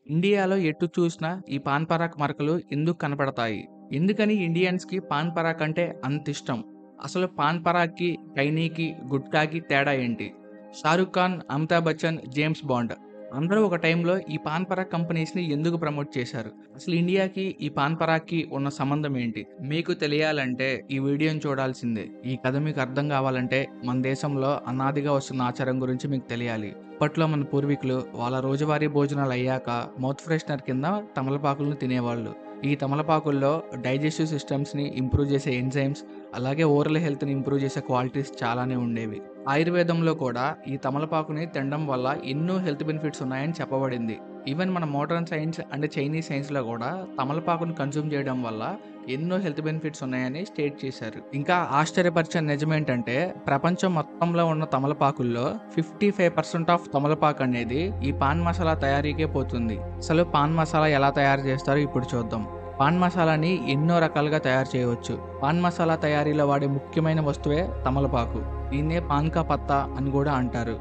ఇండియాలో ఎటు చూసినా ఈ పాన్ పరాగ్ మరకలు ఎందుకు కనపడతాయి? ఎందుకని ఇండియన్స్‌కి పాన్ పరాగ్ అంటే అంత ఇష్టం? అసలు పాన్ పరాగ్‌కి, ఖైనీకి, గుట్కాకి తేడా ఏంటి? 'షారుఖ్ ఖాన్', 'అమితాబ్ బచ్చన్', 'జేమ్స్ బాండ్' అందరూ ఒక టైంలో ఈ పాన్ పరాగ్ కంపెనీస్‌ని ఎందుకు ప్రమోట్ చేశారు? అసలు ఇండియాకి ఈ పాన్ పరాగ్‌కి ఉన్న సంబంధం ఏంటి? మీకు తెలియాలంటే ఈ వీడియోని చూడాల్సిందే. ఈ కథ మీకు అర్థం కావాలంటే మన దేశంలో అనాదిగా వస్తున్న ఆచారం గురించి మీకు తెలియాలి. అప్పట్లో మన పూర్వీకులు వాళ్ళ రోజువారీ భోజనాలు అయ్యాక మౌత్ ఫ్రెషనర్ కింద తమలపాకులను తినేవాళ్ళు. ఈ తమలపాకుల్లో డైజెస్టివ్ సిస్టమ్స్‌ని ఇంప్రూవ్ చేసే ఎంజైమ్స్, అలాగే ఓరల్ హెల్త్‌ని ఇంప్రూవ్ చేసే క్వాలిటీస్ చాలానే ఉండేవి. ఆయుర్వేదంలో కూడా ఈ తమలపాకుని తినడం వల్ల ఎన్నో హెల్త్ బెనిఫిట్స్ ఉన్నాయని చెప్పబడింది. ఈవెన్ మన మోడర్న్ సైన్స్ అండ్ చైనీస్ సైన్స్‌లో కూడా తమలపాకుని కన్జ్యూమ్ చేయడం వల్ల ఎన్నో హెల్త్ బెనిఫిట్స్ ఉన్నాయని స్టేట్ చేశారు. ఇంకా ఆశ్చర్యపరిచే నిజమేంటంటే ప్రపంచం మొత్తంలో ఉన్న తమలపాకుల్లో 55% ఆఫ్ తమలపాకు అనేది ఈ పాన్ మసాలా తయారీకే పోతుంది. అసలు పాన్ మసాలా ఎలా తయారు చేస్తారో ఇప్పుడు చూద్దాం. పాన్ మసాలాని ఎన్నో రకాలుగా తయారు చేయవచ్చు. పాన్ మసాలా తయారీలో వాడే ముఖ్యమైన వస్తువే తమలపాకు. దీన్నే పాన్ కా పత్తా అని కూడా అంటారు.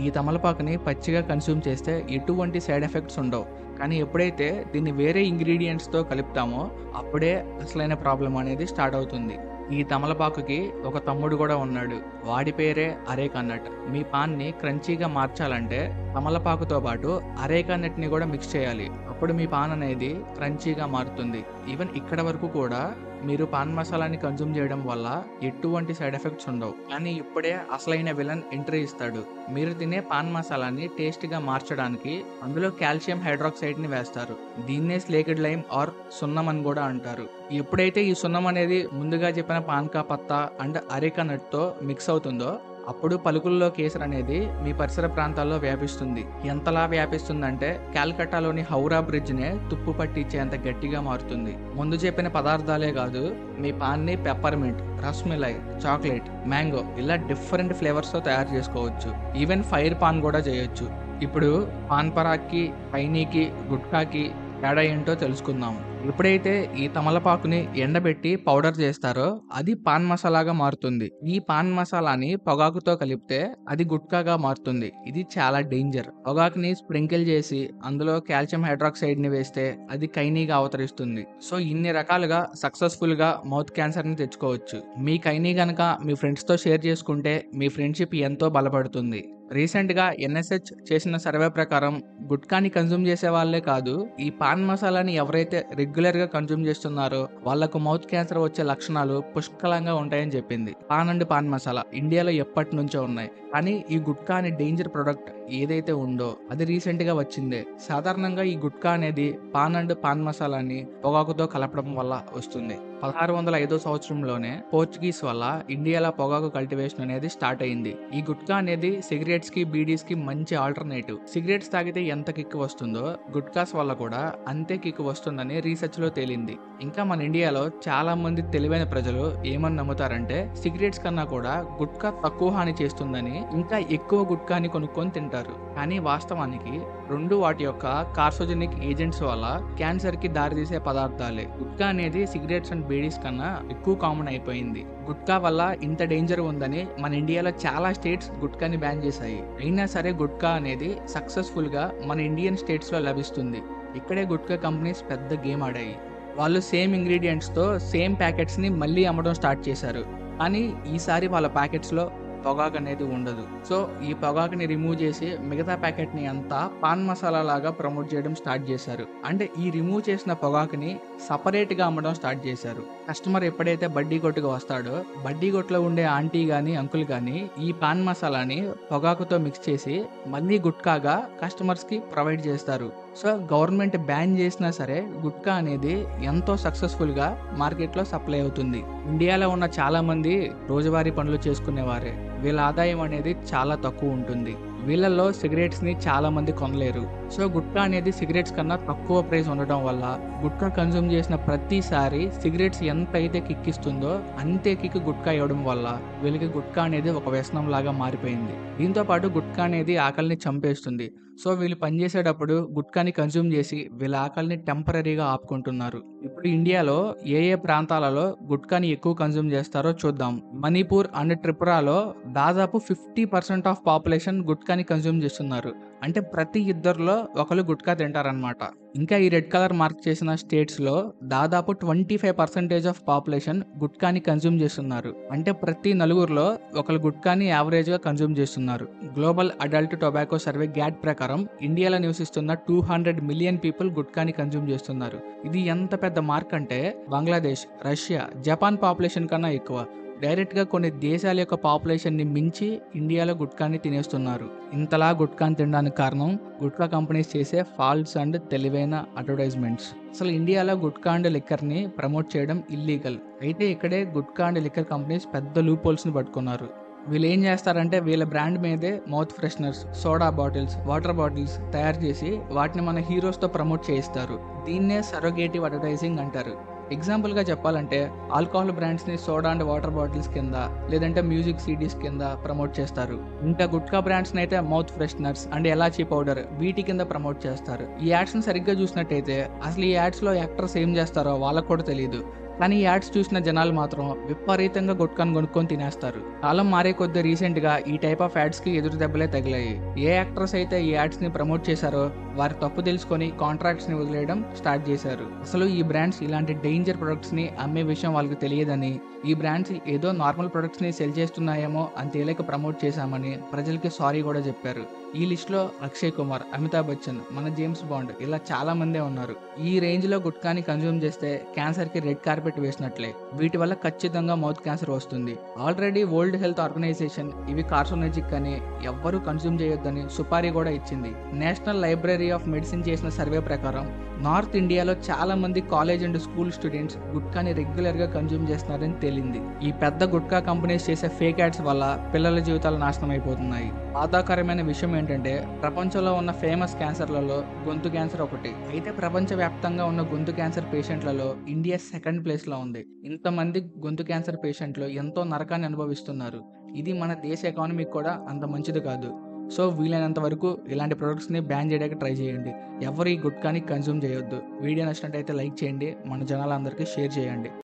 ఈ తమలపాకుని పచ్చిగా కన్స్యూమ్ చేస్తే ఎటువంటి సైడ్ ఎఫెక్ట్స్ ఉండవు. కానీ ఎప్పుడైతే దీన్ని వేరే ఇంగ్రీడియంట్స్‌తో కలుపుతామో అప్పుడే అసలైన ప్రాబ్లమ్ అనేది స్టార్ట్ అవుతుంది. ఈ తమలపాకుకి ఒక తమ్ముడు కూడా ఉన్నాడు. వాడి పేరే అరేకా నట్. మీ పాన్‌ని క్రంచీగా మార్చాలంటే తమలపాకుతో పాటు అరేకా నట్‌ని కూడా మిక్స్ చేయాలి. అప్పుడు మీ పాన్ అనేది క్రంచీగా మారుతుంది. ఈవెన్ ఇక్కడ వరకు కూడా మీరు పాన్ మసాలాని కన్జ్యూమ్ చేయడం వల్ల ఎటువంటి సైడ్ ఎఫెక్ట్స్ ఉండవు. కానీ ఇప్పుడే అసలైన విలన్ ఎంట్రీ ఇస్తాడు. మీరు తినే పాన్ మసాలాని టేస్టీగా మార్చడానికి అందులో కాల్షియం హైడ్రాక్సైడ్‌ని వేస్తారు. దీన్నే స్లేకెడ్ లైమ్ ఆర్ సున్నం అని కూడా అంటారు. ఎప్పుడైతే ఈ సున్నం అనేది ముందుగా చెప్పిన పాన్ కా పత్తా అండ్ అరేకా నట్‌తో మిక్స్ అవుతుందో అప్పుడు పలుకుల్లో కేసర్ అనేది మీ పరిసర ప్రాంతాల్లో వ్యాపిస్తుంది. ఎంతలా వ్యాపిస్తుందంటే కాల్కటాలోని హౌరా బ్రిడ్జ్‌నే తుప్పు పట్టించేంత గట్టిగా మారుతుంది. ముందు చెప్పిన పదార్థాలే కాదు, మీ పాన్ని పెప్పర్‌మింట్, రస్‌మలై, చాక్లెట్, మ్యాంగో ఇలా డిఫరెంట్ ఫ్లేవర్స్‌తో తయారు చేసుకోవచ్చు. ఈవెన్ ఫైర్ పాన్ కూడా చేయొచ్చు. ఇప్పుడు పాన్ పరాగ్‌కి, ఖైనీకి, గుట్కాకి తేడా ఏంటో తెలుసుకుందాం. ఎప్పుడైతే ఈ తమలపాకుని ఎండబెట్టి పౌడర్ చేస్తారో అది పాన్ మసాలాగా మారుతుంది. ఈ పాన్ మసాలాని పొగాకుతో కలిపితే అది గుట్కాగా మారుతుంది. ఇది చాలా డేంజర్. పొగాకుని స్ప్రింకిల్ చేసి అందులో కాల్షియం హైడ్రాక్సైడ్ ని వేస్తే అది ఖైనీగా అవతరిస్తుంది. సో ఇన్ని రకాలుగా సక్సెస్ఫుల్ గా మౌత్ క్యాన్సర్ ని తెచ్చుకోవచ్చు. మీ ఖైనీ గనక మీ ఫ్రెండ్స్ తో షేర్ చేసుకుంటే మీ ఫ్రెండ్షిప్ ఎంతో బలపడుతుంది. రీసెంట్‌గా ఎన్ఎస్‌హెచ్ చేసిన సర్వే ప్రకారం గుట్కాని కన్జ్యూమ్ చేసే వాళ్ళే కాదు, ఈ పాన్ మసాలాని ఎవరైతే రెగ్యులర్‌గా కన్జ్యూమ్ చేస్తున్నారో వాళ్ళకు మౌత్ క్యాన్సర్ వచ్చే లక్షణాలు పుష్కలంగా ఉంటాయని చెప్పింది. పాన్ అండ్ పాన్ మసాలా ఇండియాలో ఎప్పటినుంచో ఉన్నాయి. కానీ ఈ గుట్కా అనే డేంజర్ ప్రొడక్ట్ ఏదైతే ఉందో అది రీసెంట్‌గా వచ్చిందే. సాధారణంగా ఈ గుట్కా అనేది పాన్ అండ్ పాన్ మసాలాని పొగాకుతో కలపడం వల్ల వస్తుంది. 1605 సంవత్సరంలోనే పోర్చుగీస్ వల్ల ఇండియాలో పొగాకు కల్టివేషన్ అనేది స్టార్ట్ అయింది. ఈ గుట్కా అనేది సిగరెట్స్ కి, బీడీస్ కి మంచి ఆల్టర్నేటివ్. సిగరెట్స్ తాగితే ఎంత కిక్ వస్తుందో గుట్కాస్ వల్ల కూడా అంతే కిక్ వస్తుందని రీసెర్చ్ లో తేలింది. ఇంకా మన ఇండియాలో చాలా మంది తెలివైన ప్రజలు ఏమని నమ్ముతారంటే సిగరెట్స్ కన్నా కూడా గుట్కా తక్కువ హాని చేస్తుందని ఇంకా ఎక్కువ గుట్కాని కొనుక్కొని తింటారు. కానీ వాస్తవానికి రెండు వాటి యొక్క కార్సోజెనిక్ ఏజెంట్స్ వల్ల క్యాన్సర్ కి దారితీసే పదార్థాలే. గుట్కా అనేది సిగరెట్స్ అండ్ బీడీస్ కన్నా ఎక్కువ కామన్ అయిపోయింది. గుట్కా వల్ల ఇంత డేంజర్ ఉందని మన ఇండియాలో చాలా స్టేట్స్ గుట్కాని బ్యాన్ చేశాయి. అయినా సరే గుట్కా అనేది సక్సెస్ఫుల్ గా మన ఇండియన్ స్టేట్స్ లో లభిస్తుంది. ఇక్కడే గుట్కా కంపెనీస్ పెద్ద గేమ్ ఆడాయి. వాళ్ళు సేమ్ ఇంగ్రీడియంట్స్ తో సేమ్ ప్యాకెట్స్ ని మళ్ళీ అమ్మడం స్టార్ట్ చేశారు. కానీ ఈసారి వాళ్ళ ప్యాకెట్స్ లో పొగాకు అనేది ఉండదు. సో ఈ పొగాకుని రిమూవ్ చేసి మిగతా ప్యాకెట్ ని అంతా పాన్ మసాలా లాగా ప్రమోట్ చేయడం స్టార్ట్ చేశారు. అంటే ఈ రిమూవ్ చేసిన పొగాకుని సపరేట్ గా అమ్మడం స్టార్ట్ చేశారు. కస్టమర్ ఎప్పుడైతే బడ్డీ కొట్టుకు వస్తాడో బడ్డీ కొట్టులో ఉండే ఆంటీ గాని అంకుల్ గాని ఈ పాన్ మసాలాని పొగాకుతో మిక్స్ చేసి మళ్ళీ గుట్కాగా కస్టమర్స్ కి ప్రొవైడ్ చేస్తారు. సో గవర్నమెంట్ బ్యాన్ చేసినా సరే గుట్కా అనేది ఎంతో సక్సెస్ఫుల్ గా మార్కెట్ లో సప్లై అవుతుంది. ఇండియాలో ఉన్న చాలా మంది రోజువారీ పనులు చేసుకునేవారే. వీళ్ళ ఆదాయం అనేది చాలా తక్కువ ఉంటుంది. వీళ్ళల్లో సిగరెట్స్ ని చాలా మంది కొనలేరు. సో గుట్కా అనేది సిగరెట్స్ కన్నా తక్కువ ప్రైస్ ఉండడం వల్ల గుట్కా కన్జ్యూమ్ చేసిన ప్రతిసారి సిగరెట్స్ ఎంత అయితే కిక్ ఇస్తుందో అంతే కిక్ గుట్కా ఇవ్వడం వల్ల వీళ్ళకి గుట్కా అనేది ఒక వ్యసనం లాగా మారిపోయింది. దీంతో పాటు గుట్కా అనేది ఆకలిని చంపేస్తుంది. సో వీళ్ళు పనిచేసేటప్పుడు గుట్కాని కన్జ్యూమ్ చేసి వీళ్ళ ఆకలిని టెంపరరీగా ఆపుకుంటున్నారు. ఇప్పుడు ఇండియాలో ఏ ఏ ప్రాంతాలలో గుట్కాని ఎక్కువ కన్జ్యూమ్ చేస్తారో చూద్దాం. మణిపూర్ అండ్ త్రిపురలో దాదాపు 50% ఆఫ్ పాపులేషన్ గుట్కా గుట్కాని కన్జ్యూమ్ చేస్తున్నారు. అంటే ప్రతి ఇద్దరిలో ఒకళ్ళు గుట్కా తింటారనమాట. ఇంకా ఈ రెడ్ కలర్ మార్క్ చేసిన స్టేట్స్‌లో దాదాపు 25% ఆఫ్ పాపులేషన్ గుట్కాని కన్జ్యూమ్ చేస్తున్నారు. అంటే ప్రతి నలుగురిలో ఒకళ్ళు గుట్కాని యావరేజ్‌గా కన్జ్యూమ్ చేస్తున్నారు. గ్లోబల్ అడల్ట్ టొబాకో సర్వే గ్యాట్ ప్రకారం ఇండియాలో నివసిస్తున్న 200 మిలియన్ పీపుల్ గుట్కాని కన్జ్యూమ్ చేస్తున్నారు. ఇది ఎంత పెద్ద మార్క్ అంటే బంగ్లాదేశ్, రష్యా, జపాన్ పాపులేషన్ కన్నా ఎక్కువ. డైరెక్ట్‌గా కొన్ని దేశాల యొక్క పాపులేషన్‌ని మించి ఇండియాలో గుట్కాని తినేస్తున్నారు. ఇంతలా గుట్కాని తినడానికి కారణం గుట్కా కంపెనీస్ చేసే ఫాల్స్ అండ్ తెలివైన అడ్వర్టైజ్మెంట్స్. అసలు ఇండియాలో గుట్కా అండ్ లిక్కర్‌ని ప్రమోట్ చేయడం ఇల్లీగల్. అయితే ఇక్కడే గుట్కా అండ్ లిక్కర్ కంపెనీస్ పెద్ద లూప్ హోల్స్‌ని పట్టుకున్నారు. వీళ్ళు ఏం చేస్తారంటే వీళ్ళ బ్రాండ్ మీదే mouth fresheners, soda bottles, water bottles తయారు చేసి వాటిని మన హీరోస్‌తో ప్రమోట్ చేయిస్తారు. దీన్నే సరోగేటివ్ అడ్వర్టైజింగ్ అంటారు. ఎగ్జాంపుల్‌గా చెప్పాలంటే ఆల్కహాల్ బ్రాండ్స్‌ని సోడా అండ్ వాటర్ బాటిల్స్ కింద, లేదంటే మ్యూజిక్ సీడీస్ కింద ప్రమోట్ చేస్తారు. ఇంకా గుట్కా బ్రాండ్స్‌ని అయితే mouth fresheners and elaichi powder వీటి కింద ప్రమోట్ చేస్తారు. ఈ యాడ్స్‌ని సరిగ్గా చూసినట్టయితే అసలు ఈ యాడ్స్‌లో యాక్టర్స్ ఏం చేస్తారో వాళ్ళకి కూడా తెలీదు. కానీ ఈ యాడ్స్ చూసిన జనాలు మాత్రం విపరీతంగా గుట్కాను కొనుక్కొని తినేస్తారు. కాలం మారే కొద్దీ రీసెంట్‌గా ఈ టైప్ ఆఫ్ యాడ్స్‌కి ఎదురు దెబ్బలే తగిలాయి. ఏ యాక్టర్స్ అయితే ఈ యాడ్స్‌ని ప్రమోట్ చేశారో వారి తప్పు తెలుసుకొని కాంట్రాక్ట్స్‌ని వదిలేయడం స్టార్ట్ చేశారు. అసలు ఈ బ్రాండ్స్ ఇలాంటి డేంజర్ ప్రొడక్ట్స్‌ని అమ్మే విషయం వాళ్ళకి తెలియదని, ఈ బ్రాండ్స్ ఏదో నార్మల్ ప్రొడక్ట్స్‌ని సెల్ చేస్తున్నాయేమో అని తెలియక ప్రమోట్ చేశామని ప్రజలకి సారీ కూడా చెప్పారు. ఈ లిస్ట్‌లో అక్షయ్ కుమార్, అమితాబ్ బచ్చన్, మన జేమ్స్ బాండ్ ఇలా చాలా మందే ఉన్నారు. ఈ రేంజ్‌లో గుట్కాని కన్జ్యూమ్ చేస్తే క్యాన్సర్‌కి రెడ్ కార్పెట్ వేసినట్లే. వీటి వల్ల ఖచ్చితంగా మౌత్ క్యాన్సర్ వస్తుంది. ఆల్రెడీ వరల్డ్ హెల్త్ ఆర్గనైజేషన్ ఇవి కార్సినోజెనిక్ అని ఎవ్వరూ కన్జ్యూమ్ చేయొద్దని సుపారీ కూడా ఇచ్చింది. నేషనల్ లైబ్రరీ ఆఫ్ మెడిసిన్ చేసిన సర్వే ప్రకారం నార్త్ ఇండియాలో చాలా మంది కాలేజ్ అండ్ స్కూల్ స్టూడెంట్స్ గుట్కాని రెగ్యులర్‌గా కన్జ్యూమ్ చేస్తున్నారని తేలింది. ఈ పెద్ద గుట్కా కంపెనీస్ చేసే ఫేక్ యాడ్స్ వల్ల పిల్లల జీవితాలు నాశనం అయిపోతున్నాయి. బాధాకరమైన విషయం ఏంటంటే ప్రపంచంలో ఉన్న ఫేమస్ క్యాన్సర్లలో గొంతు క్యాన్సర్ ఒకటి. అయితే ప్రపంచవ్యాప్తంగా ఉన్న గొంతు క్యాన్సర్ పేషెంట్లలో ఇండియా సెకండ్ ప్లేస్‌లో ఉంది. ఇంతమంది గొంతు క్యాన్సర్ పేషెంట్లు ఎంతో నరకాన్ని అనుభవిస్తున్నారు. ఇది మన దేశ ఎకానమీకి కూడా అంత మంచిది కాదు. సో వీలైనంత వరకు ఇలాంటి ప్రొడక్ట్స్‌ని బ్యాన్ చేయడానికి ట్రై చేయండి. ఎవరు ఈ గుట్కాని కన్జ్యూమ్ చేయొద్దు. వీడియో నచ్చినట్టయితే లైక్ చేయండి. మన జనాలందరికీ షేర్ చేయండి.